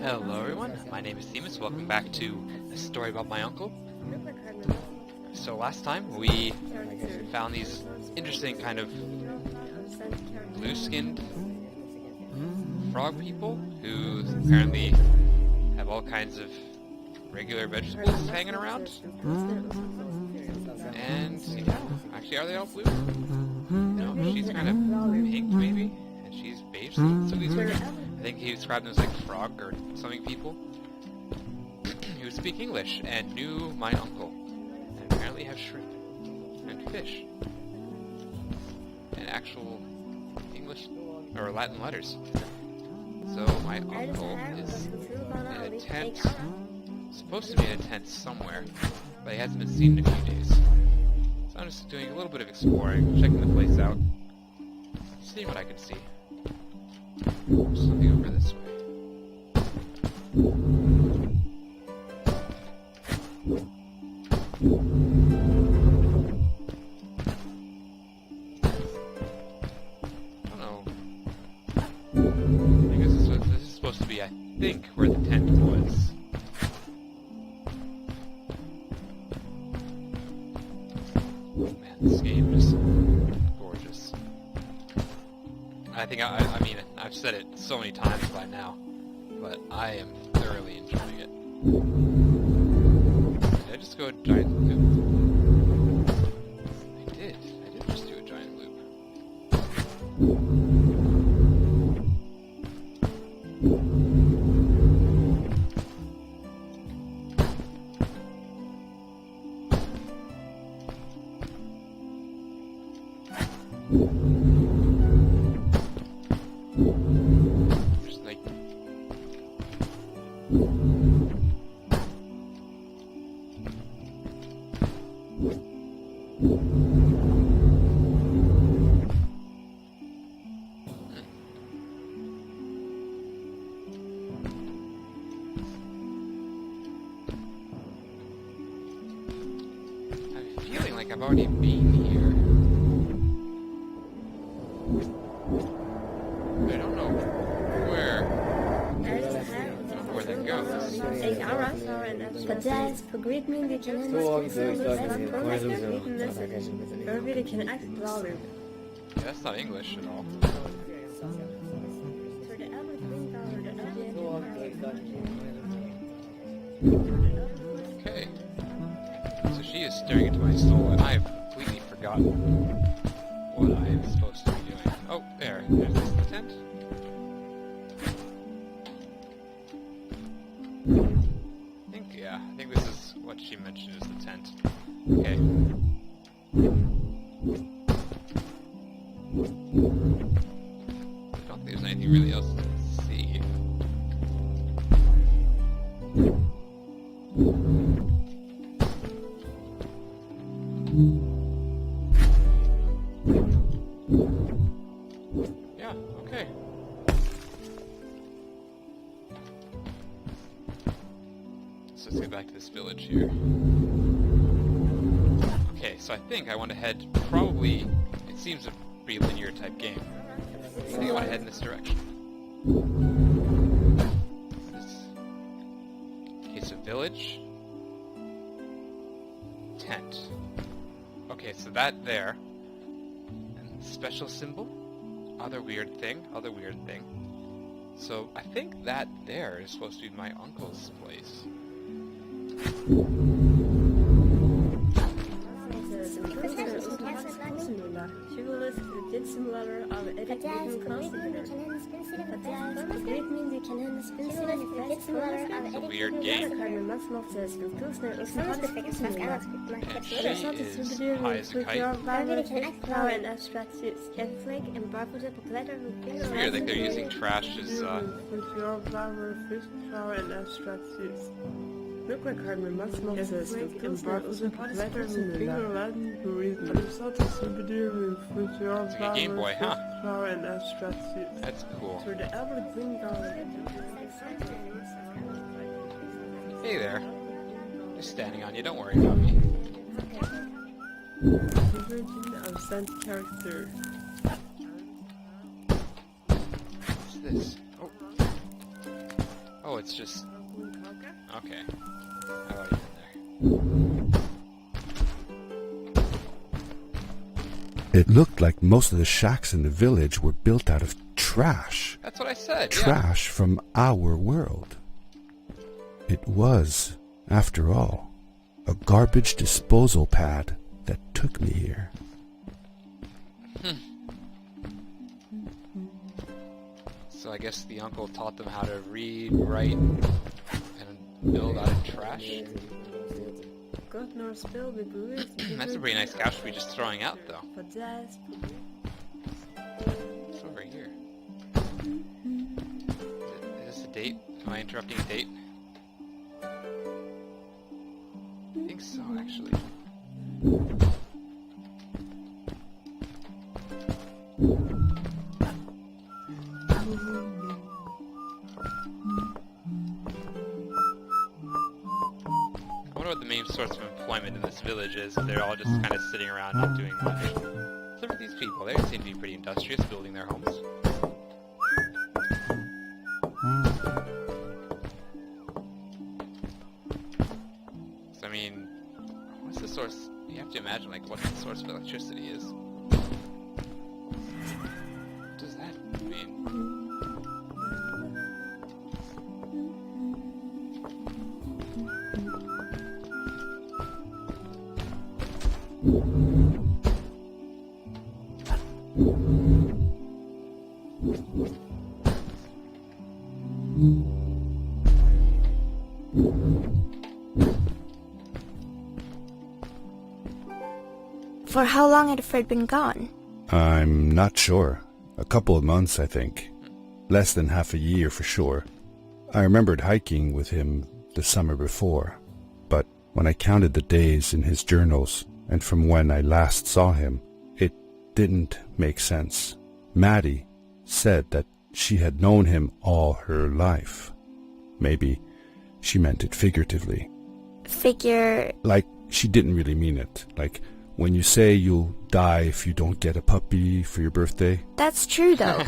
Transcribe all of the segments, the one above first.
Hello everyone, my name is Themis. Welcome back to A Story About My Uncle. So last time we found these interesting kind of blue-skinned frog people who apparently have all kinds of regular vegetables hanging around. And yeah, actually are they all blue? No, she's kind of pink maybe, and she's beige, so these are, I think he described them as like frog or something people who speak English and knew my uncle, and apparently have shrimp and fish and actual English or Latin letters. So my uncle is in a tent, supposed to be in a tent somewhere, but he hasn't been seen in a few days. So I'm just doing a little bit of exploring, checking the place out, seeing what I can see. There's something over this way. I don't know. I guess this is supposed to be, I think, where the tent was. Man, this game is gorgeous. I think, I mean, I've said it so many times by now, but I am thoroughly enjoying it. Did I just go a giant loop? I did just do a giant loop. Just like I'm feeling like I've already been here. I don't know where that goes. Yeah, that's not English at all. Okay. So she is staring into my soul, and I have completely forgotten what I am supposed to be doing. Oh, there. There's the tent. I think this is what she mentioned as the tent. Okay. I don't think there's anything really else to see. Yeah, okay. So let's get back to this village here. Okay, so I think I want to head probably, it seems a pretty linear type game. I think I want to head in this direction. Okay, so village. Tent. Okay, so that there. And special symbol. Other weird thing. So I think that there is supposed to be my uncle's place. It's a weird game. And she is high as a kite. It's weird, like they're using trash as It's like a Game Boy, huh? That's cool. Hey there. Just standing on you, don't worry about me. Character. What's this? Oh. Oh, Oh, it's just... Okay. I've already been there. It looked like most of the shacks in the village were built out of trash. That's what I said, Trash from our world. It was, after all, a garbage disposal pad that took me here. So I guess the uncle taught them how to read, write, and build out of trash. That's a pretty nice couch to be just throwing out, though. What's over here? Is this a date? Am I interrupting a date? I think so, actually. I wonder what the main source of employment in this village is. They're all just kind of sitting around not doing much. Look at these people. They seem to be pretty industrious, building their homes. So, I mean, what's the source? You have to imagine, like, what the source of electricity is. What does that mean? For how long had Fred been gone? I'm not sure. A couple of months, I think. Less than half a year for sure. I remembered hiking with him the summer before, but when I counted the days in his journals and from when I last saw him, it didn't make sense. Maddie said that she had known him all her life. Maybe she meant it figuratively. Like she didn't really mean it. Like when you say you'll die if you don't get a puppy for your birthday. That's true, though.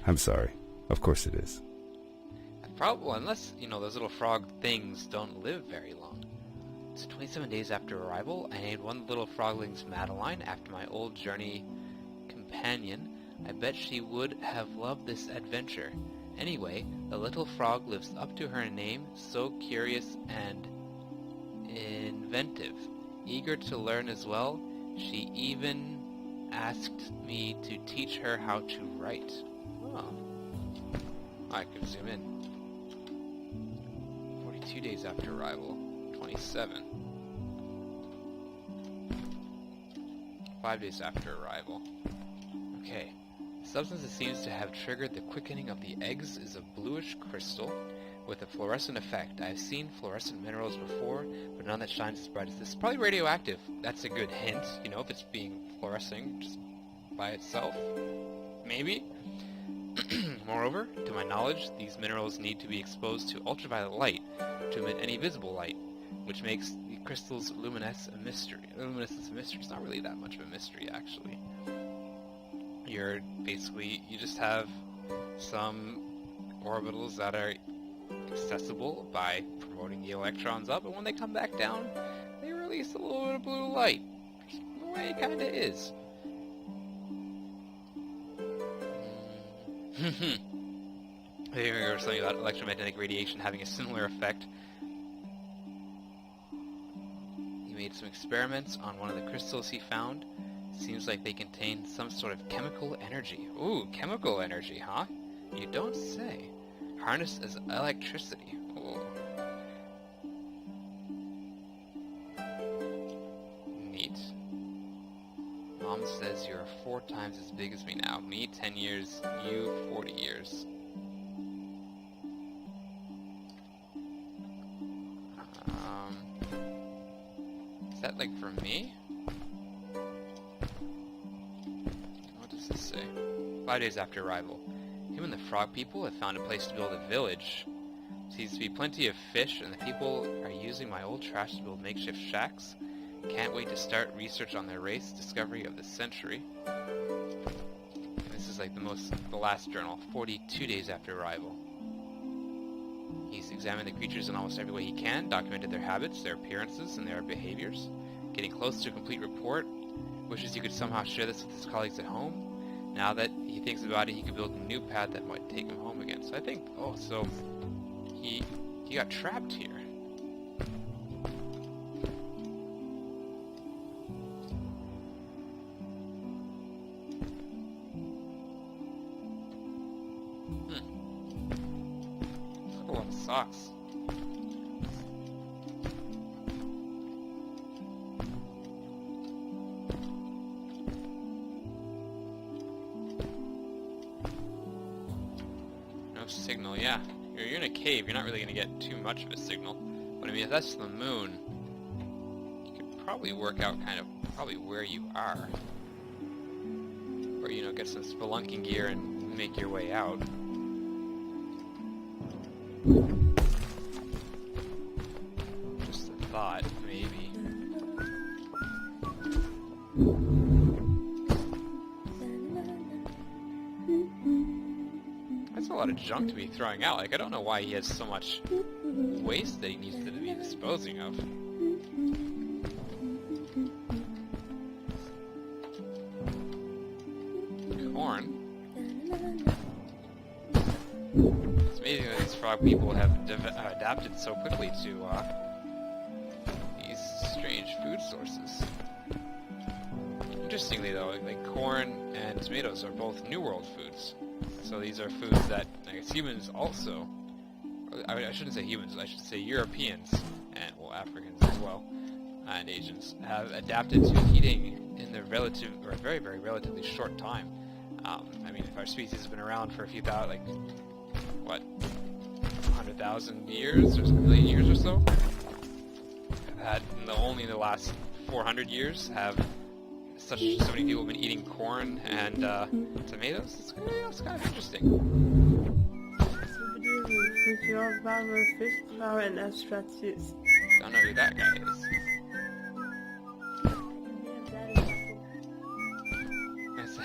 I'm sorry. Of course it is. Probably, unless, you know, those little frog things don't live very long. So 27 days after arrival, I named one of the little froglings Madeline after my old journey companion. I bet she would have loved this adventure. Anyway, the little frog lives up to her name, so curious and inventive. Eager to learn as well, she even asked me to teach her how to write. Oh. I could zoom in. 42 days after arrival. 27. 5 days after arrival. Okay. The substance that seems to have triggered the quickening of the eggs is a bluish crystal with a fluorescent effect. I've seen fluorescent minerals before, but none that shines as bright as this. Probably radioactive. That's a good hint, you know, if it's being fluorescing just by itself. Maybe. Moreover, to my knowledge, these minerals need to be exposed to ultraviolet light to emit any visible light, which makes the crystal's luminescence a mystery. It's not really that much of a mystery, actually. You just have some orbitals that are accessible by promoting the electrons up, and when they come back down, they release a little bit of blue light. Just the way it kinda is. Here we were something about electromagnetic radiation having a similar effect. He made some experiments on one of the crystals he found. Seems like they contain some sort of chemical energy. Ooh, chemical energy, huh? You don't say. Harnessed as electricity. Ooh. Neat. Mom says you're 4 times as big as me now. Me, 10 years. You, 40 years. Is that like for me? What does this say? 5 days after arrival. Him and the frog people have found a place to build a village. Seems to be plenty of fish, and the people are using my old trash to build makeshift shacks. Can't wait to start research on their race, discovery of the century. And this is like the last journal, 42 days after arrival. examined the creatures in almost every way he can, documented their habits, their appearances, and their behaviors. Getting close to a complete report, wishes he could somehow share this with his colleagues at home. Now that he thinks about it, he could build a new path that might take him home again. So I think, so he got trapped here. A lot of socks. No signal, yeah. You're in a cave, you're not really going to get too much of a signal. But I mean, if that's the moon, you could probably work out kind of probably where you are. Or, you know, get some spelunking gear and make your way out. Just a thought, maybe. That's a lot of junk to be throwing out. Like, I don't know why he has so much waste that he needs to be disposing of. Corn. It's amazing that these frog people have adapted so quickly to these strange food sources. Interestingly though, like corn and tomatoes are both New World foods. So these are foods that, I guess, humans also, I shouldn't say humans, I should say Europeans, and, well, Africans as well, and Asians, have adapted to eating in the relative, or very, very relatively short time. I mean, if our species has been around for a few thousand, like, what, 100,000 years, or a million years or so, only in the last 400 years have so many people have been eating corn and tomatoes. It's kind of interesting. Don't know who that guy is.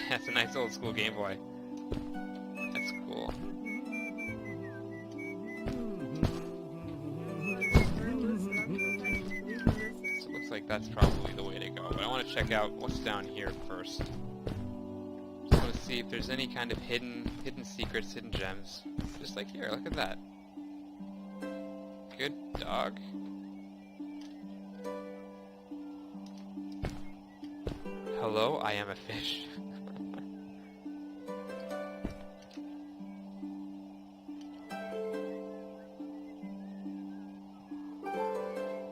That's a nice old school Game Boy. That's cool. So it looks like that's probably the way to go. But I want to check out what's down here first. Just want to see if there's any kind of hidden secrets, hidden gems. Just like here, look at that. Good dog. Hello, I am a fish.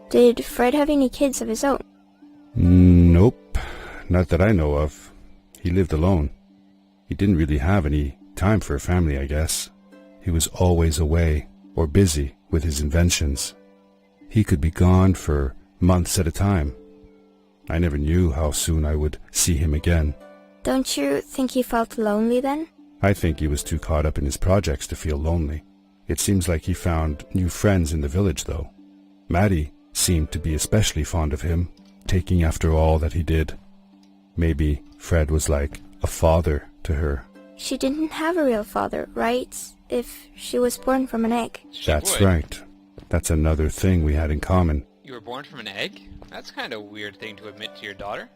Did Fred have any kids of his own? Nope, not that I know of. He lived alone. He didn't really have any time for a family, I guess. He was always away or busy with his inventions. He could be gone for months at a time. I never knew how soon I would see him again. Don't you think he felt lonely then? I think he was too caught up in his projects to feel lonely. It seems like he found new friends in the village, though. Maddie seemed to be especially fond of him, taking after all that he did. Maybe Fred was like a father to her. She didn't have a real father, right? If she was born from an egg. That's right. That's another thing we had in common. You were born from an egg? That's kind of a weird thing to admit to your daughter.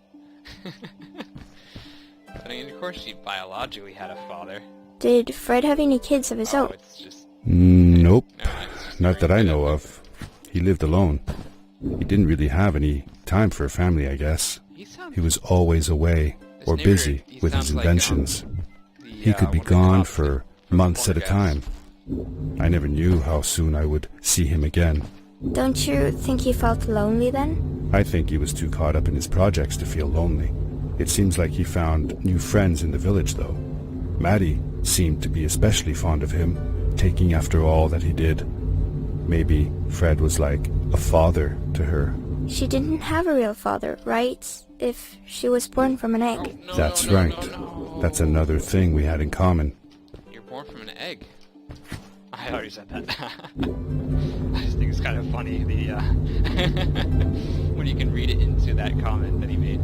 I mean, of course she biologically had a father. Did Fred have any kids of his own? It's just... Nope, No, it's just not that I know coincidental. of. He lived alone. He didn't really have any time for a family, I guess. He was always away or busy with his inventions. He could be gone for months at a time. I never knew how soon I would see him again. Don't you think he felt lonely then? I think he was too caught up in his projects to feel lonely. It seems like he found new friends in the village, though. Maddie seemed to be especially fond of him, taking after all that he did. Maybe Fred was like a father to her. She didn't have a real father, right? If she was born from an egg. No, That's no, right. no. That's another thing we had in common. You're born from an egg. I already said that. I just think it's kind of funny, the, when you can read it into that comment that he made.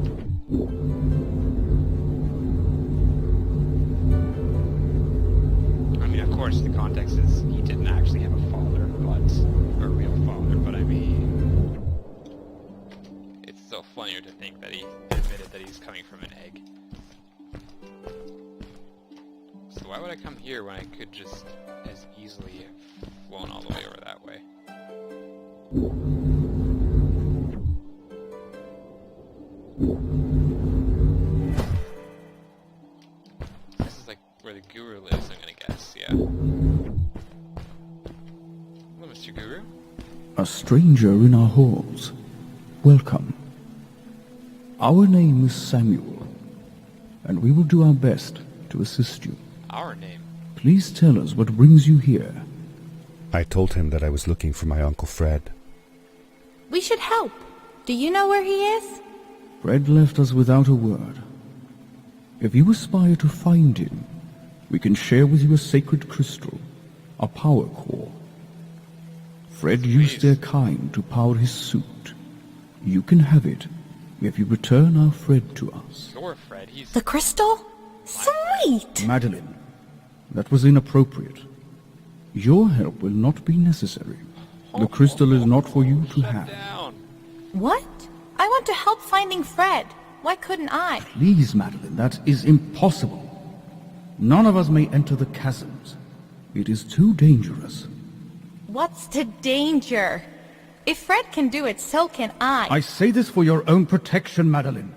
I mean, of course, the context is he didn't actually have a father, but... funnier to think that he admitted that he's coming from an egg. So why would I come here when I could just as easily have flown all the way over that way? This is like where the guru lives, I'm gonna guess, yeah. Hello, Mr. Guru. A stranger in our halls. Welcome. Our name is Samuel, and we will do our best to assist you. Our name? Please tell us what brings you here. I told him that I was looking for my Uncle Fred. We should help. Do you know where he is? Fred left us without a word. If you aspire to find him, we can share with you a sacred crystal, a power core. Fred used their kind to power his suit. You can have it if you return our Fred to us. Your Fred, he's... The crystal? Sweet! Madeline, that was inappropriate. Your help will not be necessary. The crystal is not for you to Shut have. down. What? I want to help finding Fred. Why couldn't I? Please, Madeline, that is impossible. None of us may enter the chasms. It is too dangerous. What's the danger? If Fred can do it, so can I. I say this for your own protection, Madeline.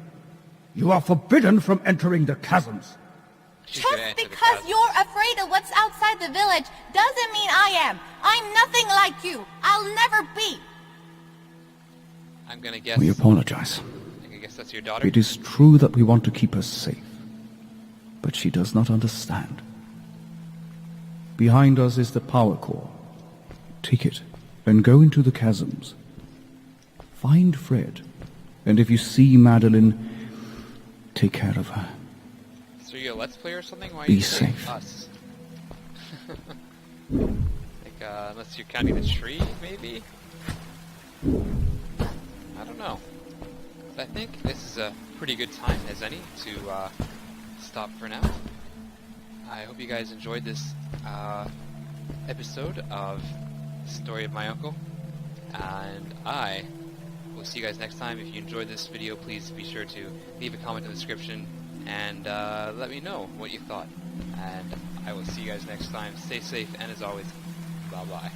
You are forbidden from entering the chasms. She's gonna Just enter the because chasm. you're afraid of what's outside the village doesn't mean I am. I'm nothing like you. I'll never be. I'm gonna guess... We apologize. I guess that's your daughter? It is true that we want to keep her safe, but she does not understand. Behind us is the power core. Take it and go into the chasms. Find Fred, and if you see Madeline, take care of her. So you're a Let's Play or something? Why are Be you saying safe. us? Like, unless you're counting the tree, maybe? I don't know. But I think this is a pretty good time as any to stop for now. I hope you guys enjoyed this episode of Story of My Uncle, and I will see you guys next time. If you enjoyed this video, please be sure to leave a comment in the description and let me know what you thought. And I will see you guys next time. Stay safe, and as always, bye-bye.